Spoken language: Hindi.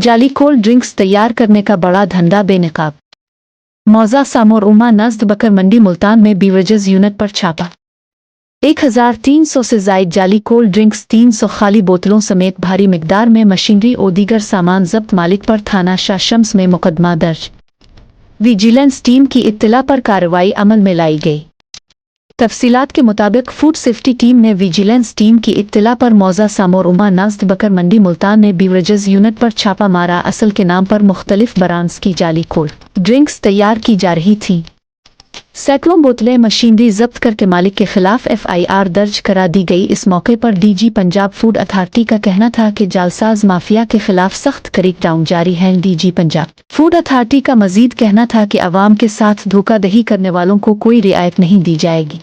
जाली कोल्ड ड्रिंक्स तैयार करने का बड़ा धंधा बेनकाब। मौजा सामोर उमा नज़द बकर मंडी मुल्तान में बीवरेजेस यूनिट पर छापा। 1300 से जायद जाली कोल्ड ड्रिंक्स, 300 खाली बोतलों समेत भारी मिकदार में मशीनरी और दीगर सामान जब्त। मालिक पर थाना शाह शम्स में मुकदमा दर्ज। विजिलेंस टीम की इत्तला पर कार्रवाई अमल में लाई गई। तफसीलात के मुताबिक फूड सेफ्टी टीम ने विजिलेंस टीम की इत्तला पर मौजा सामोर उमा नज़द बकर मंडी मुल्तान में बीवरेजेस यूनिट पर छापा मारा। असल के नाम पर मुख्तलिफ ब्रांड्स की जाली कोल्ड ड्रिंक्स तैयार की जा रही थी। सैकड़ों बोतलें मशीनरी जब्त करके मालिक के खिलाफ FIR दर्ज करा दी गई। इस मौके पर DG पंजाब फूड अथॉरिटी का कहना था कि जालसाज माफिया के खिलाफ सख्त क्रैकडाउन जारी है। DG पंजाब फूड अथॉरिटी का मजीद कहना था कि अवाम के साथ धोखाधड़ी करने वालों को कोई रियायत नहीं दी जाएगी।